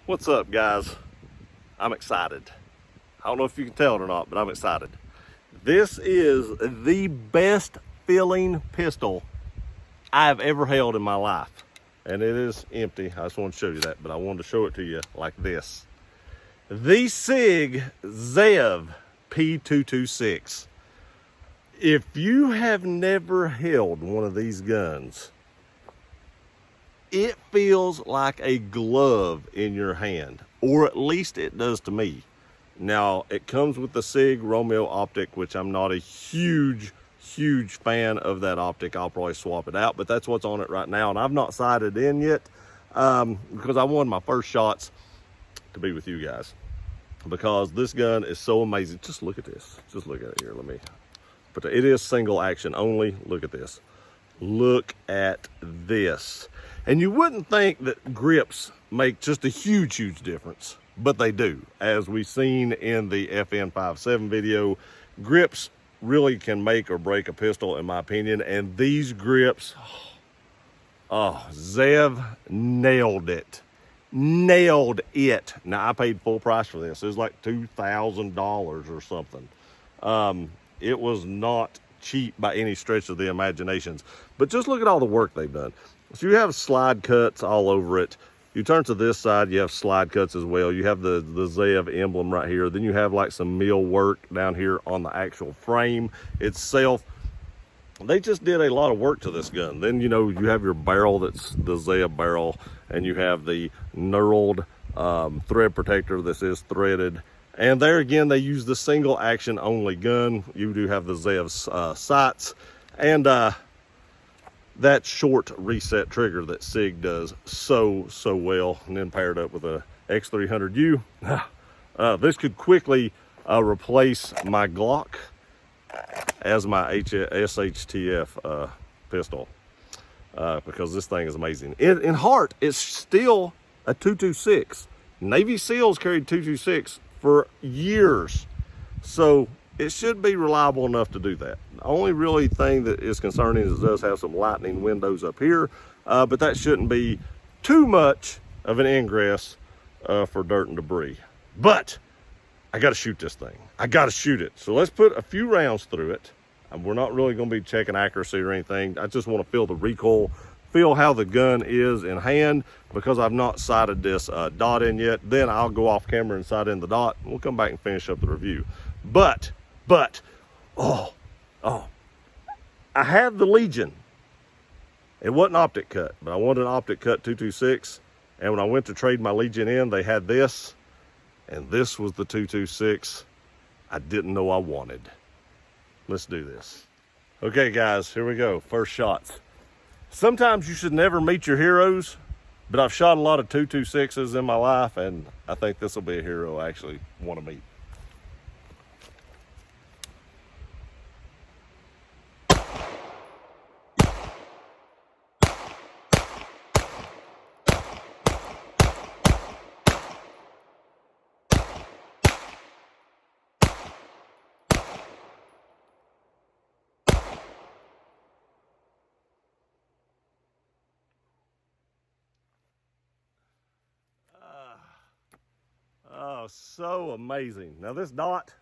What's up, guys? I'm excited. I don't know if you can tell it or not, but I'm excited. This is the best feeling pistol I've ever held in my life. And it is empty. I just want to show you that, but I wanted to show it to you like this. The Sig Zev P226. If you have never held one of these guns, it feels like a glove in your hand, or at least it does to me. Now, it comes with the Sig Romeo optic, which I'm not a huge fan of that optic. I'll probably swap it out, but that's what's on it right now. And I've not sighted in yet because I wanted my first shots to be with you guys, because this gun is so amazing. Just look at this. Just look at it here. Let me put it is single action only. Look at this. Look at this. And you wouldn't think that grips make just a huge difference, but they do. As we've seen in the FN57 video, grips really can make or break a pistol, in my opinion. And these grips, Zev nailed it. Nailed it. Now, I paid full price for this. It was like $2,000 or something. It was not cheap by any stretch of the imaginations. But just look at all the work they've done. So you have slide cuts all over it. You turn to this side, you have slide cuts as well. You have the Zev emblem right here. Then you have like some mill work down here on the actual frame itself. They just did a lot of work to this gun. Then, you know, you have your barrel, that's the Zev barrel, and you have the knurled thread protector. This is threaded. And there again, they use the single action only gun. You do have the Zev sights, and that short reset trigger that Sig does so well, and then paired up with a X300U. This could quickly replace my Glock as my SHTF pistol, because this thing is amazing. In heart, it's still a 226. Navy SEALs carried 226 for years, so it should be reliable enough to do that. The only really thing that is concerning is it does have some lightning windows up here, but that shouldn't be too much of an ingress for dirt and debris. But I got to shoot this thing. I got to shoot it. So let's put a few rounds through it. We're not really going to be checking accuracy or anything. I just want to feel the recoil, feel how the gun is in hand, because I've not sighted this dot in yet. Then I'll go off camera and sight in the dot, and we'll come back and finish up the review. But, I had the Legion. It wasn't optic cut, but I wanted an optic cut 226. And when I went to trade my Legion in, they had this, and this was the 226 I didn't know I wanted. Let's do this. Okay, guys, here we go. First shots. Sometimes you should never meet your heroes, but I've shot a lot of 226s in my life, and I think this will be a hero I actually want to meet. Oh, so amazing. Now this dot,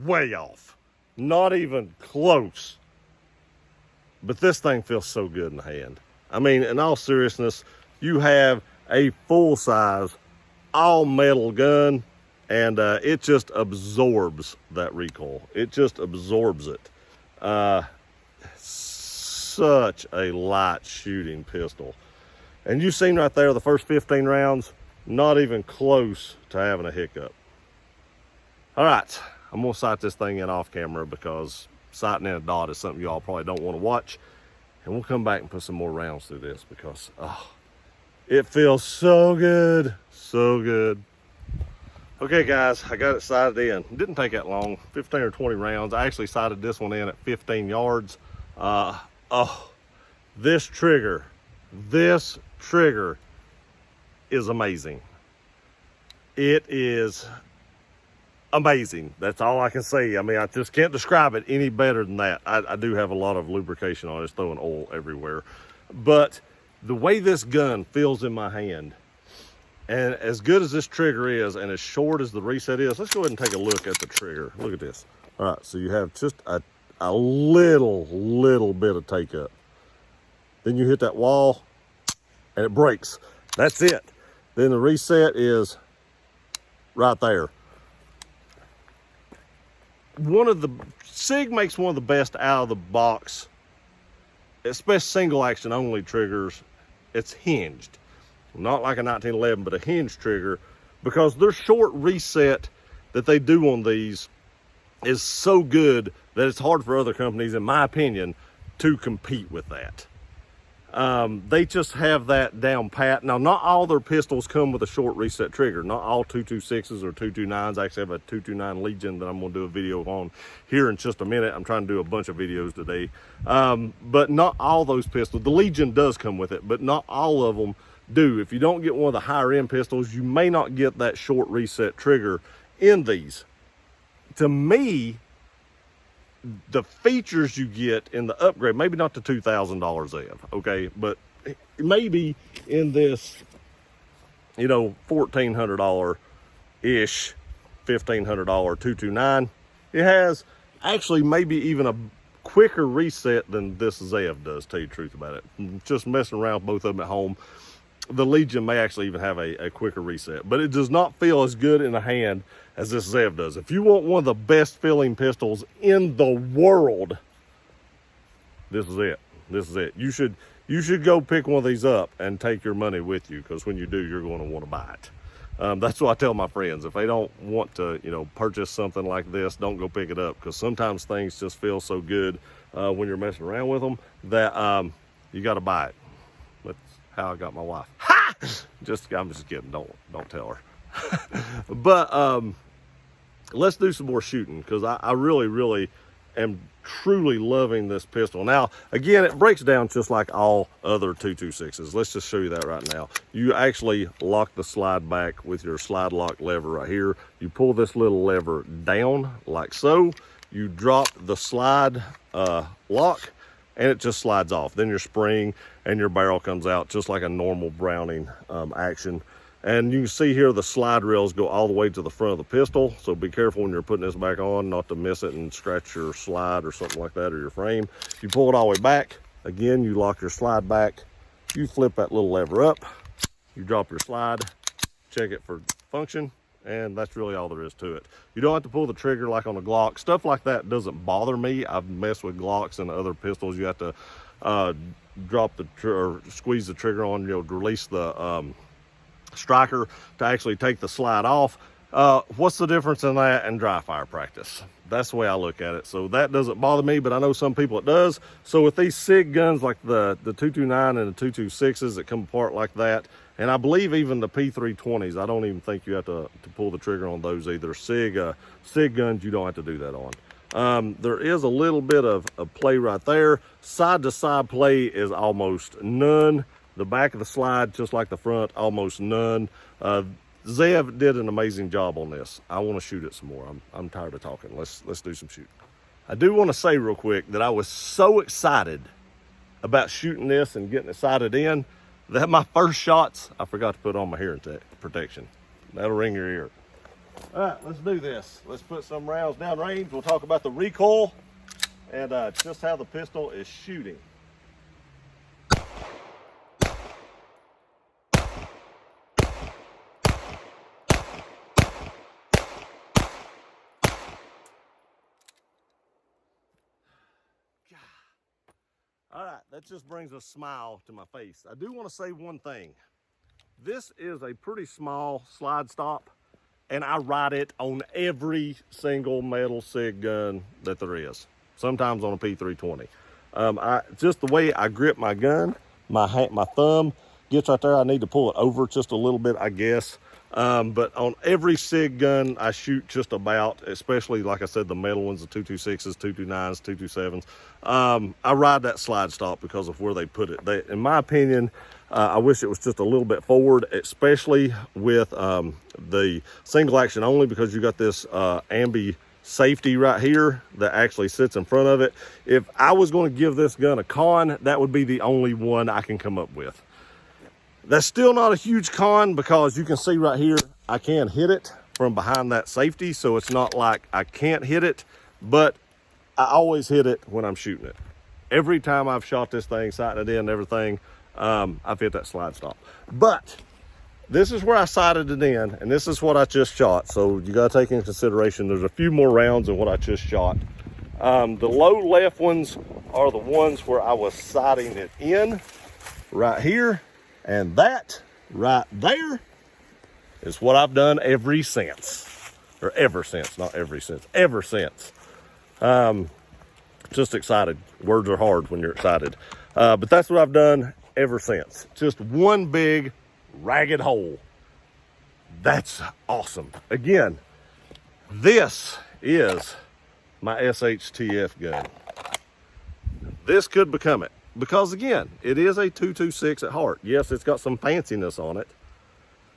way off. Not even close. But this thing feels so good in the hand. I mean, in all seriousness, you have a full-size, all-metal gun, and it just absorbs that recoil. It just absorbs it. Such a light shooting pistol. And you've seen right there the first 15 rounds, not even close to having a hiccup. All right, I'm gonna sight this thing in off camera, because sighting in a dot is something y'all probably don't want to watch. And we'll come back and put some more rounds through this, because it feels so good, so good. Okay, guys, I got it sighted in. It didn't take that long, 15 or 20 rounds. I actually sighted this one in at 15 yards. This trigger is amazing. It is amazing. That's all I can say. I mean, I just can't describe it any better than that. I do have a lot of lubrication on it, just throwing oil everywhere. But the way this gun feels in my hand, And as good as this trigger is and as short as the reset is, let's go ahead and take a look at the trigger. Look at this. All right, so you have just a little bit of take up. Then you hit that wall and it breaks. That's it. Then the reset is right there. Sig makes one of the best out of the box, especially single action only triggers. It's hinged. Not like a 1911, but a hinge trigger, because their short reset that they do on these is so good that it's hard for other companies, in my opinion, to compete with that. They just have that down pat. Now, not all their pistols come with a short reset trigger. Not all 226s or 229s. I actually have a 229 Legion that I'm going to do a video on here in just a minute. I'm trying to do a bunch of videos today. But not all those pistols. The Legion does come with it, but not all of them do. If you don't get one of the higher end pistols, you may not get that short reset trigger in these. To me, the features you get in the upgrade, maybe not the $2,000 Zev, okay, but maybe in this, you know, $1,400 ish, $1,500 229, it has actually maybe even a quicker reset than this Zev does, tell you the truth about it. Just messing around with both of them at home, the Legion may actually even have a quicker reset, but it does not feel as good in the hand as this Zev does. If you want one of the best feeling pistols in the world, this is it. This is it. You should go pick one of these up and take your money with you, because when you do, you're going to want to buy it. That's what I tell my friends. If they don't want to, you know, purchase something like this, don't go pick it up, because sometimes things just feel so good when you're messing around with them that you got to buy it. That's how I got my wife. Ha! I'm just kidding. Don't tell her. But let's do some more shooting, because I really am truly loving this pistol. Now, again, it breaks down just like all other 226s. Let's just show you that right now. You actually lock the slide back with your slide lock lever right here. You pull this little lever down like so. You drop the slide lock, and it just slides off. Then your spring and your barrel comes out just like a normal Browning action. And you can see here the slide rails go all the way to the front of the pistol. So be careful when you're putting this back on not to miss it and scratch your slide or something like that, or your frame. You pull it all the way back. Again, you lock your slide back. You flip that little lever up. You drop your slide, check it for function, and that's really all there is to it. You don't have to pull the trigger like on a Glock. Stuff like that doesn't bother me. I've messed with Glocks and other pistols. You have to or squeeze the trigger on, you know, to release the striker to actually take the slide off. What's the difference in that and dry fire practice? That's the way I look at it. So that doesn't bother me, but I know some people it does. So with these SIG guns like the 229 and the 226s that come apart like that, and I believe even the P226s, I don't even think you have to pull the trigger on those either. SIG guns, you don't have to do that on. There is a little bit of play right there. Side to side play is almost none. The back of the slide, just like the front, almost none. Zev did an amazing job on this. I want to shoot it some more. I'm tired of talking. Let's do some shooting. I do want to say real quick that I was so excited about shooting this and getting it sighted in that my first shots, I forgot to put on my hearing protection. That'll ring your ear. All right, let's do this. Let's put some rounds down range. We'll talk about the recoil and just how the pistol is shooting. All right, that just brings a smile to my face. I do want to say one thing. This is a pretty small slide stop, and I ride it on every single metal SIG gun that there is, sometimes on a P320. Just the way I grip my gun, my thumb gets right there. I need to pull it over just a little bit, I guess. But on every SIG gun I shoot just about, especially like I said, the metal ones, the 226s, 229s, 227s, I ride that slide stop because of where they put it. In my opinion, I wish it was just a little bit forward, especially with the single action only, because you got this ambi safety right here that actually sits in front of it. If I was going to give this gun a con, that would be the only one I can come up with. That's still not a huge con because you can see right here, I can hit it from behind that safety. So it's not like I can't hit it, but I always hit it when I'm shooting it. Every time I've shot this thing, sighted it in and everything, I've hit that slide stop. But this is where I sighted it in, and this is what I just shot. So you gotta take into consideration, there's a few more rounds than what I just shot. The low left ones are the ones where I was sighting it in right here. And that right there is what I've done ever since. Or ever since, not every since, ever since. Just excited. Words are hard when you're excited. But that's what I've done ever since. Just one big ragged hole. That's awesome. Again, this is my SHTF gun. This could become it. Because again, it is a 226 at heart. Yes, it's got some fanciness on it,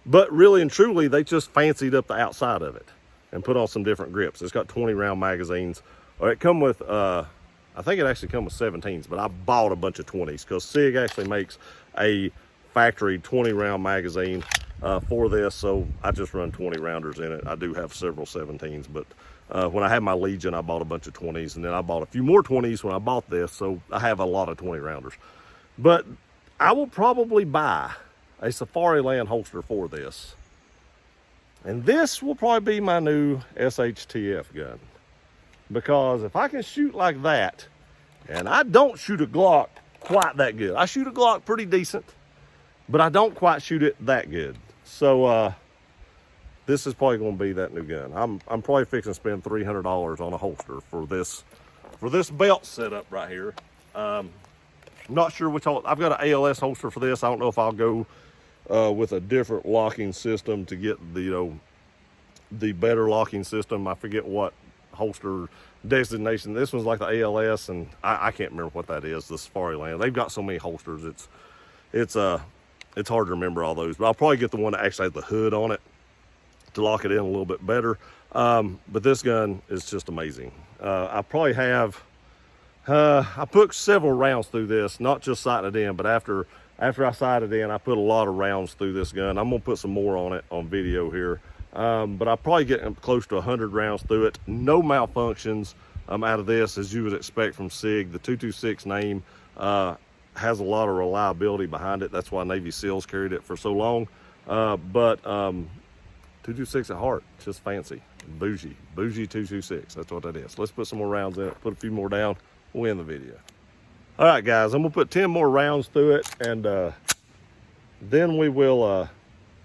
but really and truly, they just fancied up the outside of it and put on some different grips. It's got 20 round magazines, or it come with, I think it actually come with 17s, but I bought a bunch of 20s because Sig actually makes a factory 20 round magazine for this. So I just run 20 rounders in it. I do have several 17s, but when I had my Legion, I bought a bunch of 20s, and then I bought a few more 20s when I bought this, so I have a lot of 20 rounders. But I will probably buy a Safariland holster for this. And this will probably be my new SHTF gun. Because if I can shoot like that, and I don't shoot a Glock quite that good. I shoot a Glock pretty decent, but I don't quite shoot it that good. So, this is probably going to be that new gun. I'm probably fixing to spend $300 on a holster for this belt setup right here. I'm not sure which holster. I've got an ALS holster for this. I don't know if I'll go with a different locking system to get the the better locking system. I forget what holster designation. This one's like the ALS, and I can't remember what that is. The Safariland. They've got so many holsters. It's hard to remember all those. But I'll probably get the one that actually has the hood on it to lock it in a little bit better. But this gun is just amazing. I probably have, I put several rounds through this, not just sighting it in, but after I sighted it in, I put a lot of rounds through this gun. I'm gonna put some more on it on video here. But I probably get close to 100 rounds through it. No malfunctions out of this, as you would expect from Sig. The 226 name has a lot of reliability behind it. That's why Navy SEALs carried it for so long. But 226 at heart, just fancy, bougie 226. That's what that is. Let's put some more rounds in it, put a few more down, we'll end the video. All right, guys, I'm gonna put 10 more rounds through it, and then we will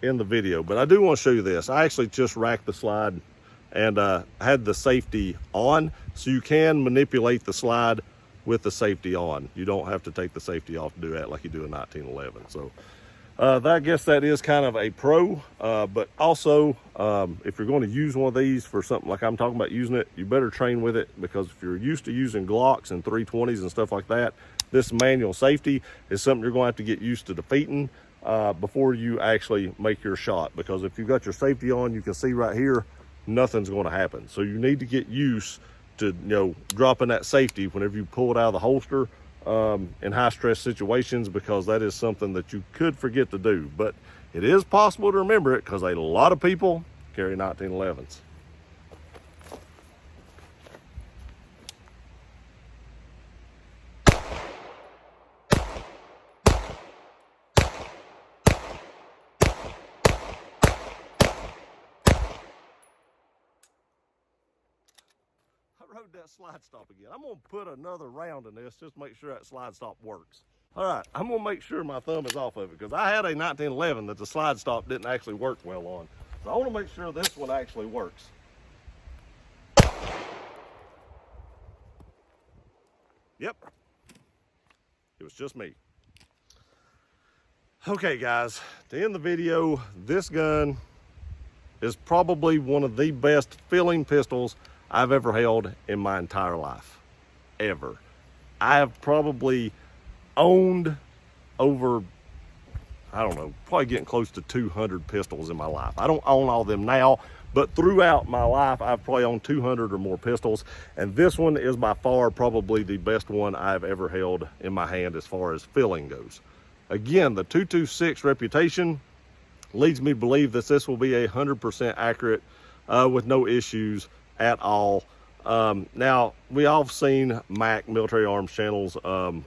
end the video. But I do want to show you this. I actually just racked the slide and had the safety on, so you can manipulate the slide with the safety on. You don't have to take the safety off to do that like you do a 1911. So I guess that is kind of a pro, but also if you're going to use one of these for something like I'm talking about using it, you better train with it, because if you're used to using Glocks and 320s and stuff like that, this manual safety is something you're going to have to get used to defeating before you actually make your shot. Because if you've got your safety on, you can see right here, nothing's going to happen. So you need to get used to, you know, dropping that safety whenever you pull it out of the holster in high stress situations, because that is something that you could forget to do. But it is possible to remember it, because a lot of people carry 1911s. Rode that slide stop again. I'm gonna put another round in this just to make sure that slide stop works. All right, I'm gonna make sure my thumb is off of it, because I had a 1911 that the slide stop didn't actually work well on. So I wanna make sure this one actually works. Yep, it was just me. Okay guys, to end the video, this gun is probably one of the best filling pistols I've ever held in my entire life, ever. I have probably owned over, I don't know, probably getting close to 200 pistols in my life. I don't own all of them now, but throughout my life, I've probably owned 200 or more pistols. And this one is by far probably the best one I've ever held in my hand as far as filling goes. Again, the 226 reputation leads me to believe that this will be 100% accurate with no issues at all. Now, we all have seen Mac Military Arms channels, Gauntlet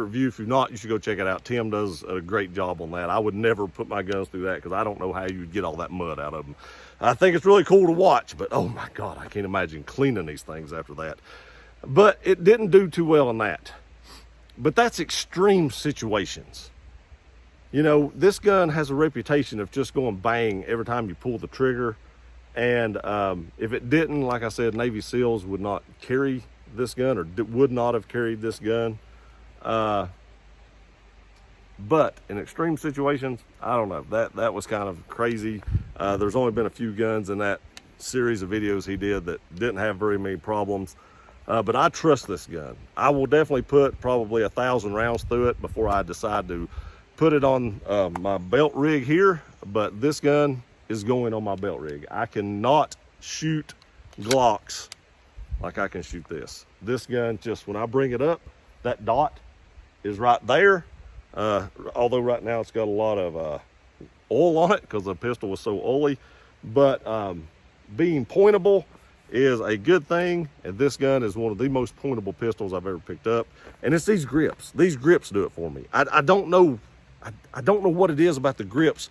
Review. If you've not, you should go check it out. Tim does a great job on that. I would never put my guns through that because I don't know how you'd get all that mud out of them. I think it's really cool to watch, but oh my God, I can't imagine cleaning these things after that. But it didn't do too well in that. But that's extreme situations. This gun has a reputation of just going bang every time you pull the trigger. And if it didn't, like I said, Navy SEALs would not carry this gun, or would not have carried this gun. But in extreme situations, I don't know. That was kind of crazy. There's only been a few guns in that series of videos he did that didn't have very many problems. But I trust this gun. I will definitely put probably 1,000 rounds through it before I decide to put it on my belt rig here. But this gun is going on my belt rig. I cannot shoot Glocks like I can shoot this. This gun, just when I bring it up, that dot is right there. Although right now it's got a lot of oil on it because the pistol was so oily. But being pointable is a good thing, and this gun is one of the most pointable pistols I've ever picked up. And it's these grips. These grips do it for me. I don't know. I don't know what it is about the grips,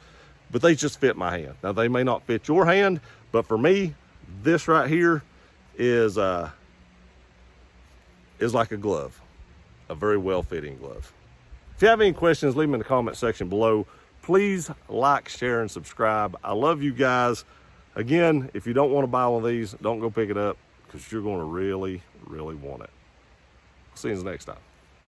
but they just fit my hand. Now they may not fit your hand, but for me, this right here is like a glove, a very well-fitting glove. If you have any questions, leave them in the comment section below. Please like, share, and subscribe. I love you guys. Again, if you don't want to buy one of these, don't go pick it up because you're going to really, really want it. See you next time.